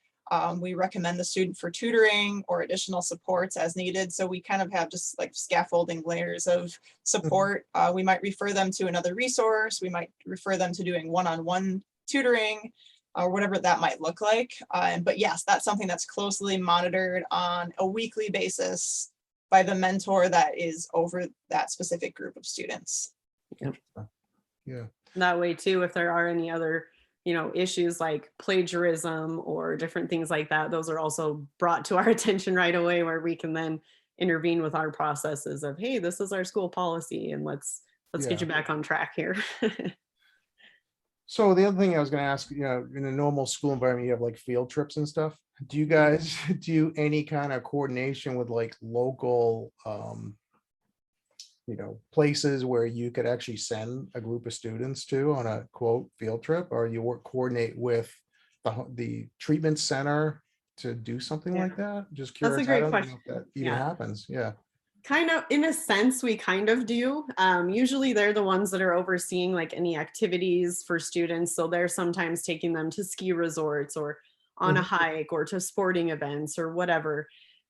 We recommend the student for tutoring or additional supports as needed. So we kind of have just like scaffolding layers of support. We might refer them to another resource. We might refer them to doing one-on-one tutoring or whatever that might look like. But yes, that's something that's closely monitored on a weekly basis by the mentor that is over that specific group of students. Yeah. That way too, if there are any other, you know, issues like plagiarism or different things like that, those are also brought to our attention right away, where we can then intervene with our processes of, hey, this is our school policy and let's get you Yeah. back on track here. So the other thing I was going to ask, you know, in a normal school environment, you have like field trips and stuff. Do you guys do any kind of coordination with like local, you know, places where you could actually send a group of students to on a quote field trip, or you work coordinate with the treatment center to do something Yeah. like that? Just That's a curious. I great don't even question. know if that even Yeah. happens. Yeah. Kind of, in a sense, we kind of do. Usually they're the ones that are overseeing like any activities for students. So they're sometimes taking them to ski resorts or on a Mhm. hike or to sporting events or whatever.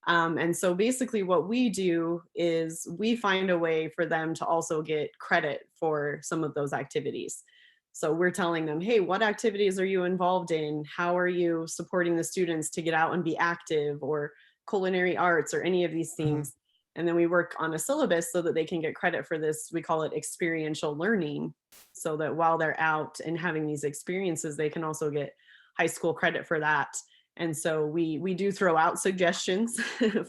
And so basically what we do is we find a way for them to also get credit for some of those activities. So we're telling them, hey, what activities are you involved in? How are you supporting the students to get out and be active, or culinary arts or any of these Mhm. things? And then we work on a syllabus so that they can get credit for this. We call it experiential learning, so that while they're out and having these experiences, they can also get high school credit for that. And so we do throw out suggestions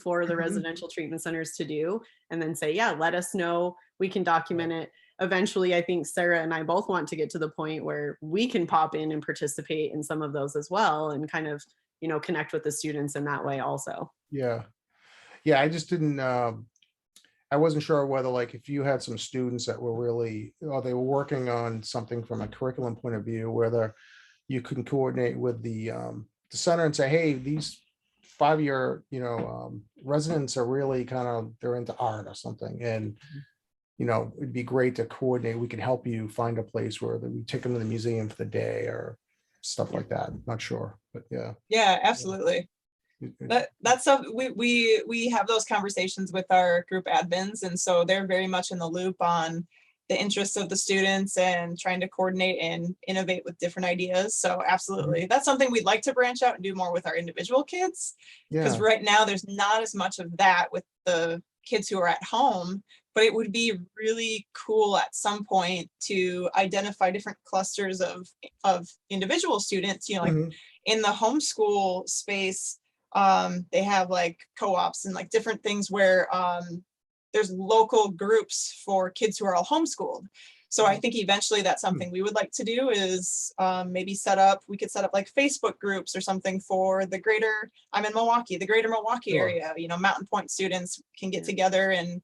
for the Mhm. residential treatment centers to do, and then say, yeah, let us know. We can document it. Eventually, I think Sarah and I both want to get to the point where we can pop in and participate in some of those as well, and kind of, connect with the students in that way also. Yeah. Yeah, I just didn't, I wasn't sure whether, like, if you had some students that were really, or they were working on something from a curriculum point of view, whether you can coordinate with the center and say, hey, these 5-year, residents are really kind of, they're into art or something. And, it'd be great to coordinate. We could help you find a place where we take them to the museum for the day or stuff Yeah. like that. Not sure, but yeah. Yeah, absolutely. That's something we have those conversations with our group admins, and so they're very much in the loop on the interests of the students and trying to coordinate and innovate with different ideas. So Mhm. absolutely, that's something we'd like to branch out and do more with our individual kids, because Yeah. right now there's not as much of that with the kids who are at home. But it would be really cool at some point to identify different clusters of individual students, like Mhm. in the homeschool space. They have like co-ops and like different things where there's local groups for kids who are all homeschooled. So I think eventually that's something we would like to do, is maybe we could set up like Facebook groups or something for I'm in Milwaukee, the greater Milwaukee Sure. area. Mountain Point students can get Yeah. together and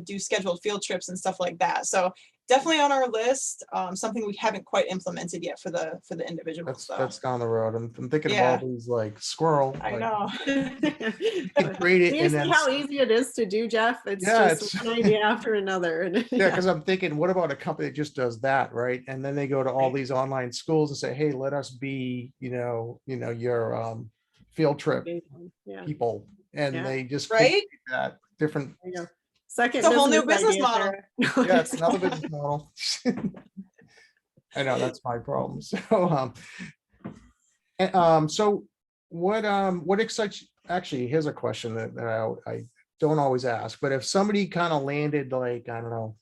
do scheduled field trips and stuff like that. So definitely on our list, something we haven't quite implemented yet for the individuals though. That's down the road. I'm thinking of all Yeah, these, like, squirrel, I like, know. you could But create it do you and see then how easy it is to do, Jeff? It's yeah, just it's one idea after another. And yeah, yeah, because I'm thinking, what about a company that just does that, right? And then they go to all right. these online schools and say, hey, let us be, your field trip Yeah, people. And yeah. they just Right? coordinate that different. There you go. It's Second a whole new business business idea, model. Sarah. No, Yeah, it's another exactly. business model. I know that's my problem. So what excites, actually, here's a question that I don't always ask, but if somebody kind of landed, like, I don't know,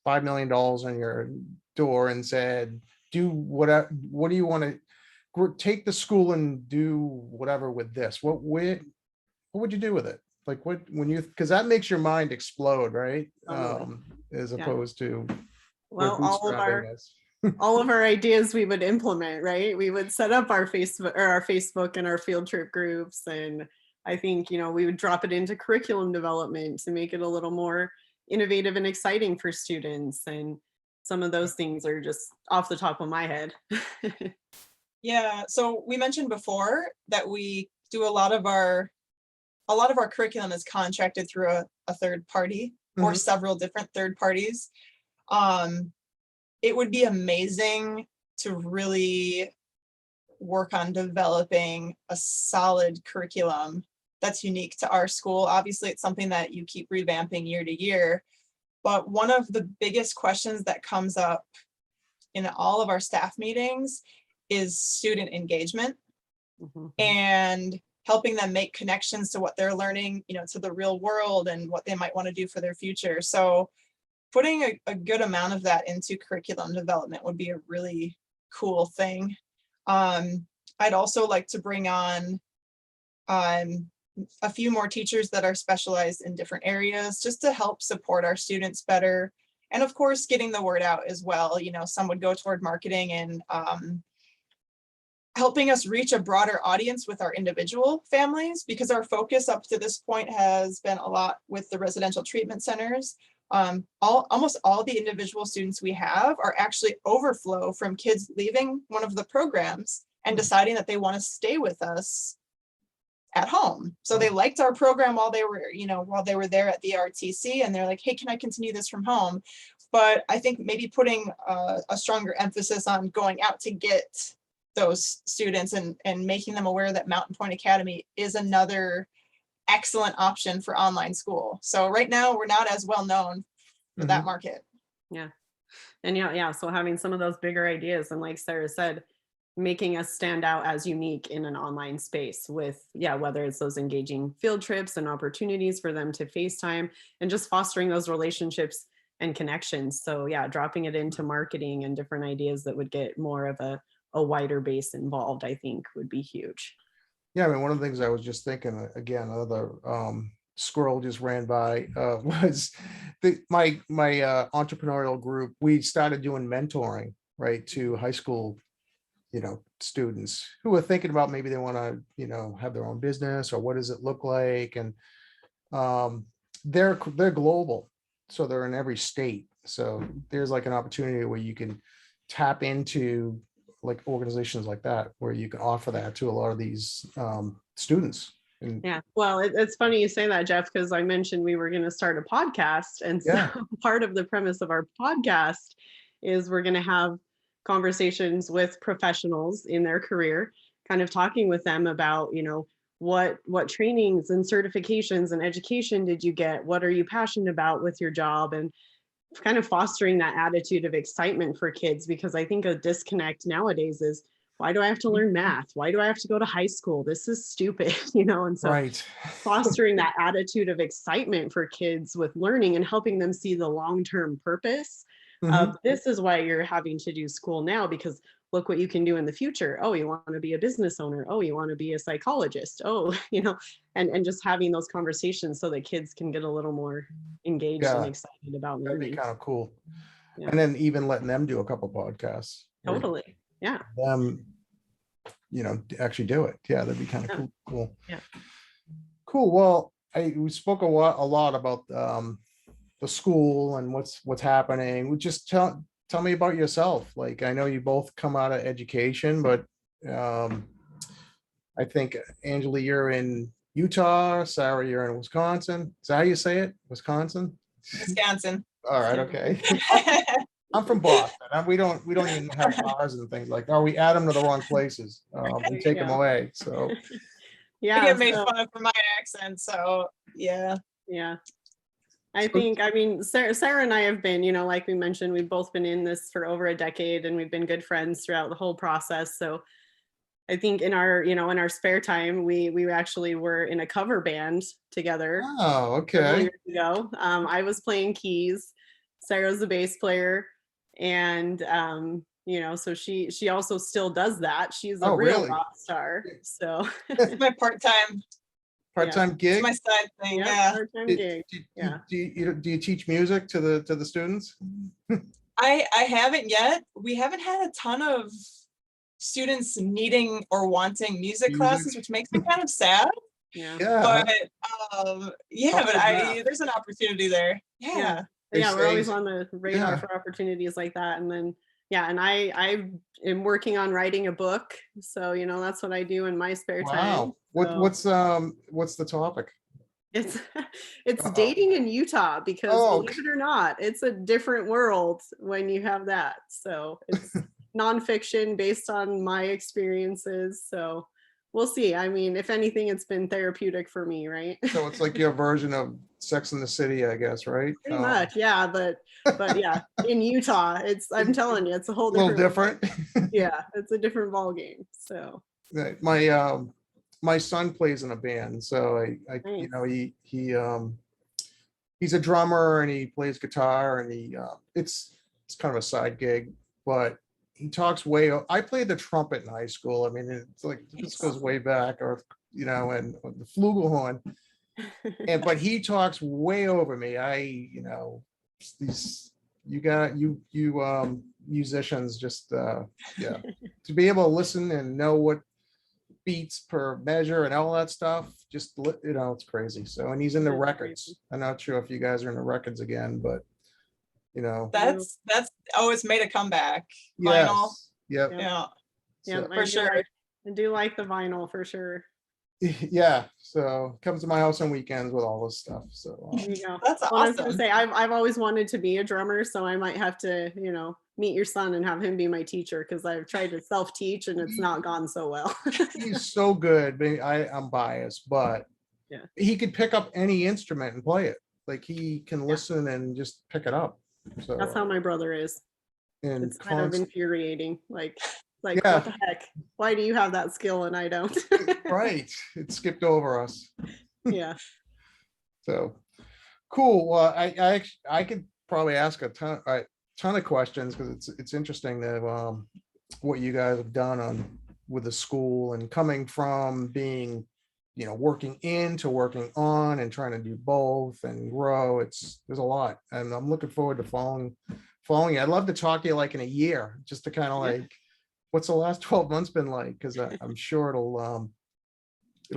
$5 million on your door and said, do what do you want to take the school and do whatever with this? What would you do with it? Like, because that makes your mind explode, right? Totally. As Yeah. opposed to we're Well, bootstrapping this. all of our ideas we would implement, right? We would set up our Facebook and our field trip groups. And I think, we would drop it into curriculum development to make it a little more innovative and exciting for students. And some of those things are just off the top of my head. Yeah. So we mentioned before that we do a lot of our curriculum is contracted through a third party or Mhm. several different third parties. Um, it would be amazing to really work on developing a solid curriculum that's unique to our school. Obviously, it's something that you keep revamping year to year. But one of the biggest questions that comes up in all of our staff meetings is student engagement Mhm. and helping them make connections to what they're learning, to the real world and what they might want to do for their future. So putting a good amount of that into curriculum development would be a really cool thing. I'd also like to bring on um, a few more teachers that are specialized in different areas just to help support our students better. And of course, getting the word out as well. Some would go toward marketing and helping us reach a broader audience with our individual families, because our focus up to this point has been a lot with the residential treatment centers. Almost all the individual students we have are actually overflow from kids leaving one of the programs and deciding that they want to stay with us at home. So they liked our program while they were there at the RTC, and they're like, hey, can I continue this from home? But I think maybe putting a stronger emphasis on going out to get those students and making them aware that Mountain Point Academy is another excellent option for online school. So right now we're not as well known for that market. Yeah. And so having some of those bigger ideas, and like Sara said, making us stand out as unique in an online space with, whether it's those engaging field trips and opportunities for them to FaceTime, and just fostering those relationships and connections. So dropping it into marketing and different ideas that would get more of a wider base involved, I think would be huge. Yeah, I mean, one of the things I was just thinking, again, another squirrel just ran by, was my entrepreneurial group. We started doing mentoring, right, to high school, students who are thinking about maybe they want to, have their own business, or what does it look like? And they're global, so they're in every state. So there's like an opportunity where you can tap into like organizations like that, where you can offer that to a lot of these students. And well, it's funny you say that, Jeff, because I mentioned we were going to start a podcast, and so part of the premise of our podcast is we're going to have conversations with professionals in their career, kind of talking with them about, what trainings and certifications and education did you get? What are you passionate about with your job? And kind of fostering that attitude of excitement for kids, because I think a disconnect nowadays is, why do I have to learn math? Why do I have to go to high school? This is stupid, and so fostering that attitude of excitement for kids with learning and helping them see the long-term purpose of, this is why you're having to do school now, because look what you can do in the future. Oh, you want to be a business owner. Oh, you want to be a psychologist. Oh, and just having those conversations so that kids can get a little more engaged and excited about learning. That'd be kind of cool. And then even letting them do a couple podcasts. Totally. Yeah. Them, actually do it. Yeah, that'd be kind of cool. Yeah. Cool. Well, we spoke a lot about the school and what's happening. We just tell me about yourself. Like, I know you both come out of education, but I think Anjilee, you're in Utah. Sara, you're in Wisconsin. Is that how you say it? Wisconsin? Wisconsin. All right. Okay. I'm from Boston. We don't even have bars and things like that. Or we add them to the wrong places. We take them away. So I get made fun of for my accent. So yeah. I mean, Sara and I have been, like we mentioned, we've both been in this for over a decade, and we've been good friends throughout the whole process. So I think in our spare time, we actually were in a cover band together. Oh, okay. Years ago. I was playing keys. Sara's a bass player, and so she also still does that. She's a real rock star. So it's my part-time gig. It's my side thing. Part-time gig. Do you teach music to the students? I haven't yet. We haven't had a ton of students needing or wanting music classes, which makes me kind of sad. But there's an opportunity there. We're always on the radar for opportunities like that. And then and I am working on writing a book, so that's what I do in my spare time. What's the topic? It's dating in Utah, because believe it or not, it's a different world when you have that. So it's nonfiction based on my experiences. So we'll see. I mean, if anything, it's been therapeutic for me, right? So it's like your version of Sex in the City, I guess, right? Pretty much, yeah. But in Utah, I'm telling you, it's a whole different. It's a different ball game. So my son plays in a band, so nice. He's a drummer and he plays guitar, and it's kind of a side gig, but he talks I played the trumpet in high school. I mean, it's like, this goes way back, and the flugelhorn. But he talks way over me. Musicians just to be able to listen and know what beats per measure and all that stuff, just it's crazy. So, and he's in the records. Crazy. I'm not sure if you guys are in the records again, but that's always made a comeback. Vinyl. Yep. Yeah. Yeah, for sure. I do like the vinyl for sure. Yeah, so comes to my house on weekends with all this stuff. So There you go. That's Well, I was gonna awesome. say, I've always wanted to be a drummer, so I might have to, meet your son and have him be my teacher, because I've tried to self-teach and it's not gone so well. he's so good. I'm biased, but Yeah. he could pick up any instrument and play it. Like he can Yeah. listen and just pick it up. So That's how my brother is. and It's kind of infuriating. Like, Yeah. what the heck? Why do you have that skill and I don't? right, it skipped over us. Yeah. So cool. Well, I could probably ask a ton of questions because it's interesting that what you guys have done with the school and coming from being working in to working on and trying to do both and grow. There's a lot, and I'm looking forward to following you. I'd love to talk to you like in a year just to kind of Yeah. like what's the last 12 months been like, because I'm sure it'll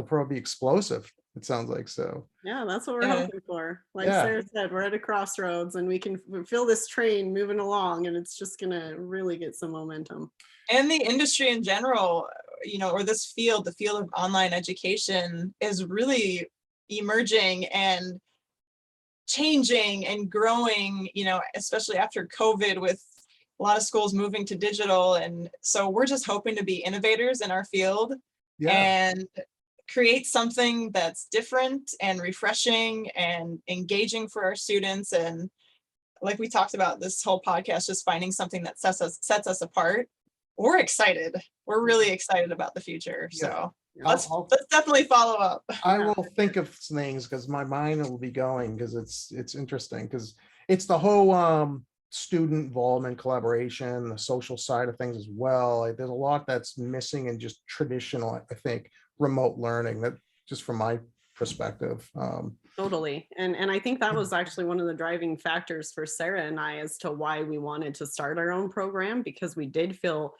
probably be explosive. It sounds like so. Yeah, that's what we're Yeah. hoping for. Like Yeah. Sarah said, we're at a crossroads and we can feel this train moving along, and it's just gonna really get some momentum. And the industry in general, or this field, the field of online education, is really emerging and changing and growing, especially after COVID, with a lot of schools moving to digital. And so we're just hoping to be innovators in our field Yeah. and create something that's different and refreshing and engaging for our students. And like we talked about this whole podcast, just finding something that sets us apart. We're excited. We're really excited about the future. Yeah. So I'll- let's definitely follow up. I will think of things because my mind will be going, because it's interesting because it's the whole student involvement, collaboration, the social side of things as well. Like, there's a lot that's missing in just traditional, I think, remote learning, that just from my perspective. Totally. And I think that was actually one of the driving factors for Sarah and I as to why we wanted to start our own program, because we did feel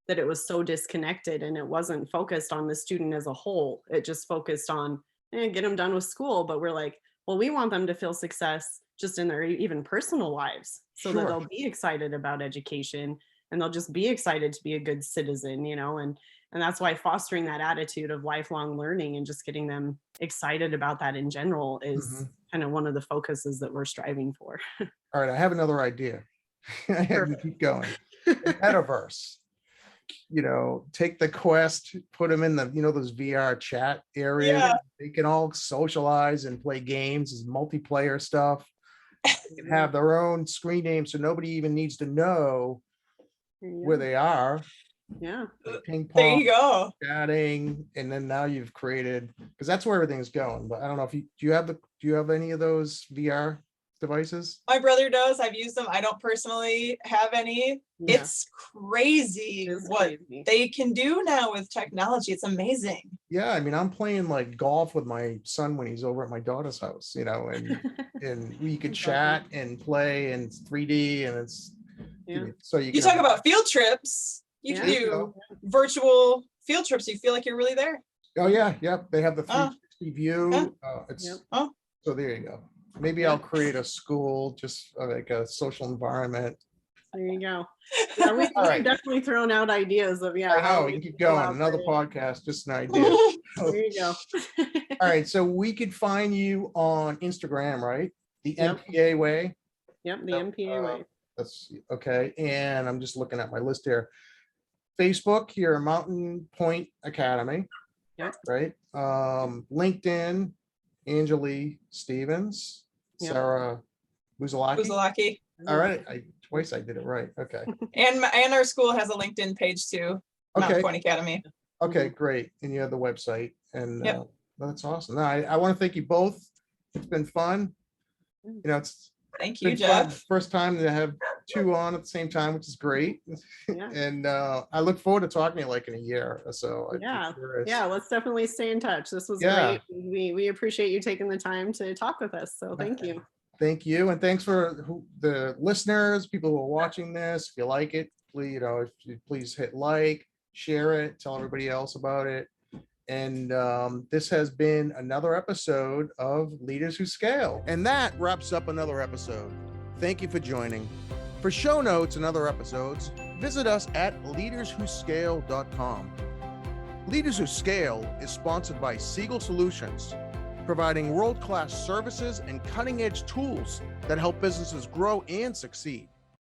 that it was so disconnected and it wasn't focused on the student as a whole. It just focused on get them done with school. But we're like, well, we want them to feel success just in their even personal lives, so that Sure. they'll be excited about education and they'll just be excited to be a good citizen, and that's why fostering that attitude of lifelong learning and just getting them excited about that in general is kind of one of the focuses that we're striving for. All right, I have another idea. I have to Perfect. keep going. Metaverse. Take the Quest, put them in the those VR chat areas. Yeah. They can all socialize and play games, as multiplayer stuff. They can have their own screen name, so nobody even needs to know where they are. Yeah. Like ping There pong, you go. chatting, and then now you've created, because that's where everything's going. But I don't know if do you have any of those VR devices? My brother does. I've used them. I don't personally have any. Yeah. It's crazy It is what crazy. they can do now with technology. It's amazing. Yeah, I mean, I'm playing like golf with my son when he's over at my daughter's house, and we could That's chat and play, and it's 3D, and it's Yeah. so You talk about field trips. You can Yeah. do virtual field trips. You feel like you're really there. Oh yeah, yep. They have the Oh. 360 view. Yeah. It's Yep. Oh. So there you go. Maybe Yeah. I'll create a school, just like a social environment. There you go. Yeah, All we've right. definitely thrown out ideas of I how know, we we can keep can going. Another collaborate. podcast, just an idea. There you go. All right, so we could find you on Instagram, right? The Yep. MPA way. Yep, the MPA way. That's okay. And I'm just looking at my list here. Facebook, your Mountain Point Academy. Yep. Right. LinkedIn, Anjilee Stevens, Yep. Sara Busalacchi. Busalacchi. All right. Twice I did it right. Okay. And our school has a LinkedIn page too. Mountain Okay. Point Academy. Okay, great. And you have the website, and Yep. that's awesome. No, I want to thank you both. It's been fun. It's Thank you, been fun. Jeff. First time to have two on at the same time, which is great. Yeah. And I look forward to talking to you like in a year or so. I'd be Yeah. curious. Yeah, let's definitely stay in touch. This was Yeah. great. We appreciate you taking the time to talk with us. So thank you. Thank you, and thanks for the listeners, people who are watching this. If you like it, please, if you please hit like, share it, tell everybody else about it. And this has been another episode of Leaders Who Scale. And that wraps up another episode. Thank you for joining. For show notes and other episodes, visit us at leaderswhoscale.com. Leaders Who Scale is sponsored by Siegel Solutions, providing world-class services and cutting-edge tools that help businesses grow and succeed.